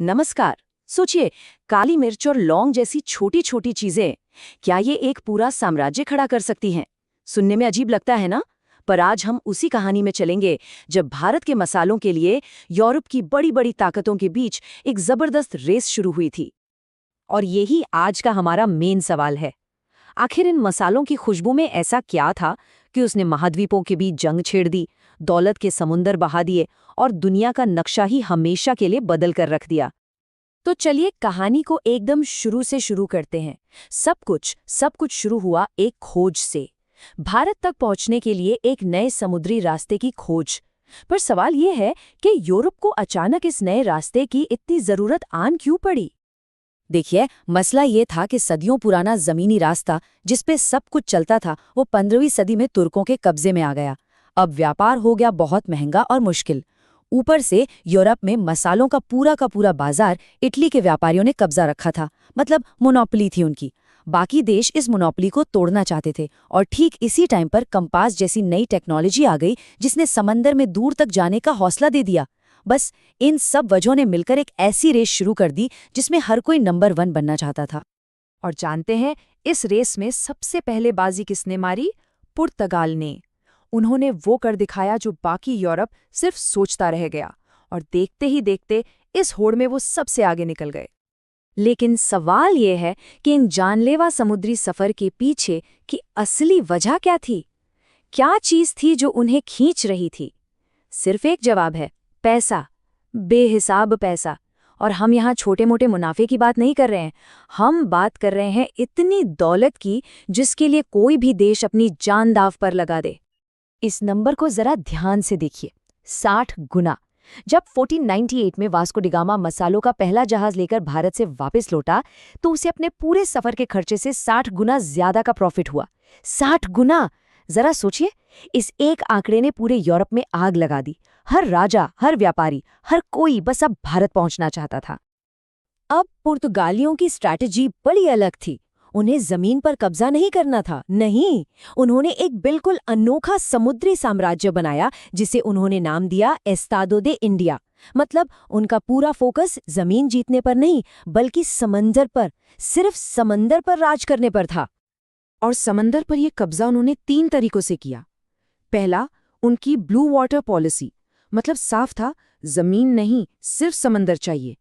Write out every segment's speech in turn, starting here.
नमस्कार। सोचिए, काली मिर्च और लौंग जैसी छोटी छोटी चीजें, क्या ये एक पूरा साम्राज्य खड़ा कर सकती हैं? सुनने में अजीब लगता है ना? पर आज हम उसी कहानी में चलेंगे जब भारत के मसालों के लिए यूरोप की बड़ी बड़ी ताकतों के बीच एक जबरदस्त रेस शुरू हुई थी। और यही आज का हमारा मेन सवाल है। आखिर इन मसालों की खुशबू में ऐसा क्या था कि उसने महाद्वीपों के बीच जंग छेड़ दी, दौलत के समुंदर बहा दिए और दुनिया का नक्शा ही हमेशा के लिए बदल कर रख दिया? तो चलिए कहानी को एकदम शुरू से शुरू करते हैं। सब कुछ शुरू हुआ एक खोज से। भारत तक पहुंचने के लिए एक नए समुद्री रास्ते की खोज। पर सवाल ये है कि यूरोप को अचानक इस नए रास्ते की इतनी जरूरत आन क्यों पड़ी? देखिए, मसला ये था कि सदियों पुराना जमीनी रास्ता जिस पे सब कुछ चलता था, वो 15वीं सदी में तुर्कों के कब्जे में आ गया। अब व्यापार हो गया बहुत महंगा और मुश्किल। ऊपर से यूरोप में मसालों का पूरा बाजार इटली के व्यापारियों ने कब्जा रखा था, मतलब मोनोपोली थी उनकी। बाकी देश इस मोनोपोली को तोड़ना चाहते थे और ठीक इसी टाइम पर कंपास जैसी नई टेक्नोलॉजी आ गई जिसने समंदर में दूर तक जाने का हौसला दे दिया। बस इन सब वजहों ने मिलकर एक ऐसी रेस शुरू कर दी जिसमें हर कोई नंबर 1 बनना चाहता था। और जानते हैं, इस रेस में सबसे पहले बाजी किसने मारी? पुर्तगाल ने। उन्होंने वो कर दिखाया जो बाकी यूरोप सिर्फ सोचता रह गया, और देखते ही देखते इस होड़ में वो सबसे आगे निकल गए। लेकिन सवाल ये है कि इन जानलेवा समुद्री सफर के पीछे की असली वजह क्या थी? क्या चीज थी जो उन्हें खींच रही थी? सिर्फ एक जवाब है: पैसा, बेहिसाब पैसा। और हम यहाँ छोटे मोटे मुनाफे की बात नहीं कर रहे हैं, हम बात कर रहे हैं इतनी दौलत की जिसके लिए कोई भी देश अपनी जान दांव पर लगा दे। इस नंबर को जरा ध्यान से देखिए, 60 गुना। जब 1498 में वास्को डी गामा मसालों का पहला जहाज लेकर भारत से वापस लौटा, तो उसे अपने पूरे सफर के खर्चे से 60 गुना ज्यादा का प्रॉफिट हुआ। 60 गुना! जरा सोचिए, इस एक आंकड़े ने पूरे यूरोप में आग लगा दी। हर राजा, हर व्यापारी, हर कोई बस अब भारत पहुंचना चाहता था। अब पुर्तगालियों की स्ट्रैटेजी बड़ी अलग थी। उन्हें जमीन पर कब्जा नहीं करना था, नहीं, उन्होंने एक बिल्कुल अनोखा समुद्री साम्राज्य बनाया जिसे उन्होंने नाम दिया एस्तादो दे इंडिया। मतलब उनका पूरा फोकस जमीन जीतने पर नहीं, बल्कि समंदर पर, सिर्फ समंदर पर राज करने पर था। और समंदर पर यह कब्जा उन्होंने 3 तरीकों से किया। पहला, उनकी ब्लू वाटर पॉलिसी, मतलब साफ था, जमीन नहीं, सिर्फ समंदर चाहिए।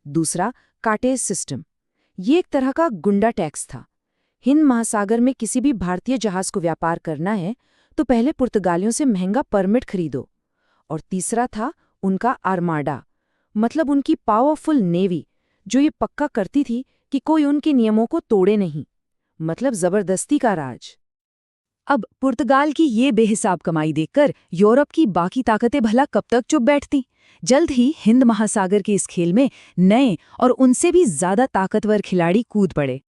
दूसरा, कार्टेज सिस्टम, ये एक तरह का गुंडा टैक्स था। हिंद महासागर में किसी भी भारतीय जहाज को व्यापार करना है तो पहले पुर्तगालियों से महंगा परमिट खरीदो। और तीसरा था उनका आर्माडा, मतलब उनकी पावरफुल नेवी, जो ये पक्का करती थी कि कोई उनके नियमों को तोड़े नहीं, मतलब जबरदस्ती का राज। अब पुर्तगाल की ये बेहिसाब कमाई देखकर यूरोप की बाकी ताकतें भला कब तक चुप बैठती? जल्द ही हिंद महासागर के इस खेल में नए और उनसे भी ज्यादा ताकतवर खिलाड़ी कूद पड़े।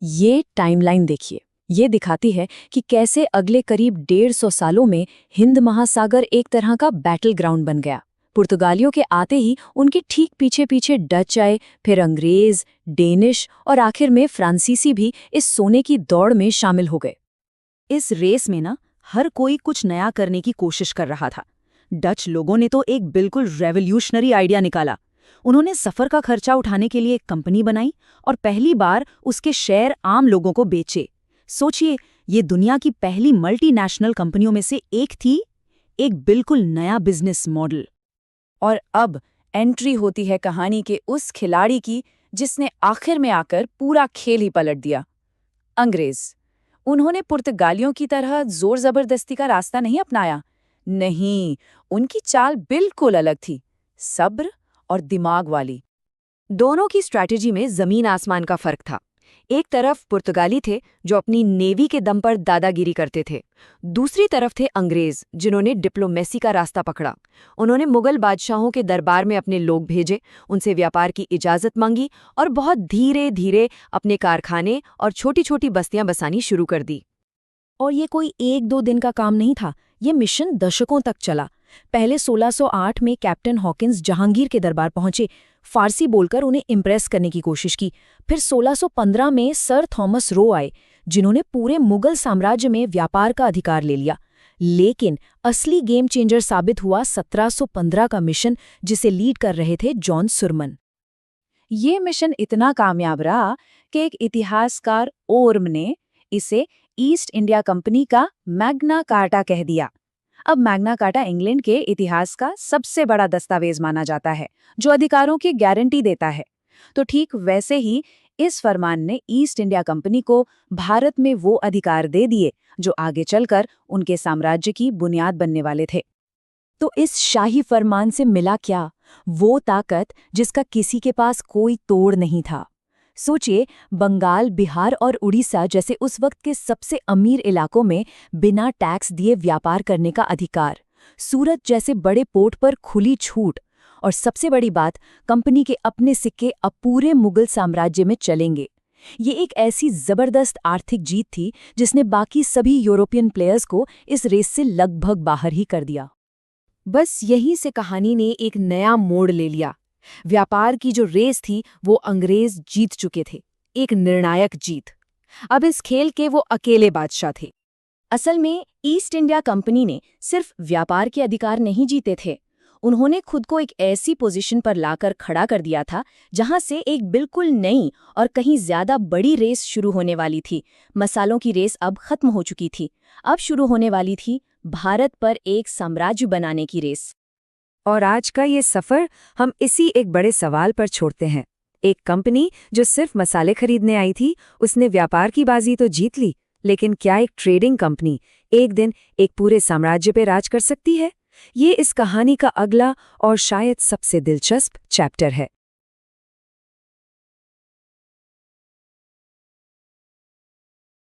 ये टाइमलाइन देखिए, ये दिखाती है कि कैसे अगले करीब 150 सालों में हिंद महासागर एक तरह का बैटल ग्राउंड बन गया। पुर्तगालियों के आते ही उनके ठीक पीछे पीछे डच आए, फिर अंग्रेज, डेनिश और आखिर में फ्रांसीसी भी इस सोने की दौड़ में शामिल हो गए। इस रेस में ना हर कोई कुछ नया करने की कोशिश कर रहा था। डच लोगों ने तो एक बिल्कुल रेवोल्यूशनरी आइडिया निकाला। उन्होंने सफर का खर्चा उठाने के लिए एक कंपनी बनाई और पहली बार उसके शेयर आम लोगों को बेचे। सोचिए, ये दुनिया की पहली मल्टीनेशनल कंपनियों में से एक थी, एक बिल्कुल नया बिजनेस मॉडल। और अब एंट्री होती है कहानी के उस खिलाड़ी की जिसने आखिर में आकर पूरा खेल ही पलट दिया, अंग्रेज। उन्होंने पुर्तगालियों की तरह जोर जबरदस्ती का रास्ता नहीं अपनाया, नहीं, उनकी चाल बिल्कुल अलग थी, सब्र और दिमाग वाली। दोनों की स्ट्रैटेजी में जमीन आसमान का फर्क था। एक तरफ पुर्तगाली थे जो अपनी नेवी के दम पर दादागिरी करते थे, दूसरी तरफ थे अंग्रेज जिन्होंने डिप्लोमेसी का रास्ता पकड़ा। उन्होंने मुगल बादशाहों के दरबार में अपने लोग भेजे, उनसे व्यापार की इजाजत मांगी और बहुत धीरे धीरे अपने कारखाने और छोटी छोटी बस्तियां बसानी शुरू कर दी। और ये कोई 1-2 दिन का काम नहीं था, ये मिशन दशकों तक चला। पहले 1608 में कैप्टन हॉकिंस जहांगीर के दरबार पहुंचे, फारसी बोलकर उन्हें इम्प्रेस करने की कोशिश की। फिर 1615 में सर थॉमस रो आए, जिन्होंने पूरे मुगल साम्राज्य में व्यापार का अधिकार ले लिया। लेकिन असली गेम चेंजर साबित हुआ 1715 का मिशन, जिसे लीड कर रहे थे जॉन सुरमन। ये मिशन इतना कामयाब रहा कि एक इतिहासकार ओर्म ने इसे ईस्ट इंडिया कंपनी का मैग्ना कार्टा कह दिया। अब मैग्ना कार्टा इंग्लैंड के इतिहास का सबसे बड़ा दस्तावेज माना जाता है, जो अधिकारों की गारंटी देता है। तो ठीक वैसे ही इस फरमान ने ईस्ट इंडिया कंपनी को भारत में वो अधिकार दे दिए जो आगे चलकर उनके साम्राज्य की बुनियाद बनने वाले थे। तो इस शाही फरमान से मिला क्या? वो ताकत जिसका किसी के पास कोई तोड़ नहीं था। सोचिए, बंगाल, बिहार और उड़ीसा जैसे उस वक्त के सबसे अमीर इलाकों में बिना टैक्स दिए व्यापार करने का अधिकार, सूरत जैसे बड़े पोर्ट पर खुली छूट, और सबसे बड़ी बात, कंपनी के अपने सिक्के अब पूरे मुगल साम्राज्य में चलेंगे। ये एक ऐसी जबरदस्त आर्थिक जीत थी जिसने बाकी सभी यूरोपियन प्लेयर्स को इस रेस से लगभग बाहर ही कर दिया। बस यहीं से कहानी ने एक नया मोड़ ले लिया। व्यापार की जो रेस थी वो अंग्रेज जीत चुके थे, एक निर्णायक जीत। अब इस खेल के वो अकेले बादशाह थे। असल में ईस्ट इंडिया कंपनी ने सिर्फ व्यापार के अधिकार नहीं जीते थे, उन्होंने खुद को एक ऐसी पोजीशन पर लाकर खड़ा कर दिया था जहां से एक बिल्कुल नई और कहीं ज्यादा बड़ी रेस शुरू होने वाली थी। मसालों की रेस अब खत्म हो चुकी थी, अब शुरू होने वाली थी भारत पर एक साम्राज्य बनाने की रेस। और आज का ये सफर हम इसी एक बड़े सवाल पर छोड़ते हैं। एक कंपनी जो सिर्फ मसाले खरीदने आई थी, उसने व्यापार की बाजी तो जीत ली, लेकिन क्या एक ट्रेडिंग कंपनी एक दिन एक पूरे साम्राज्य पे राज कर सकती है? ये इस कहानी का अगला और शायद सबसे दिलचस्प चैप्टर है।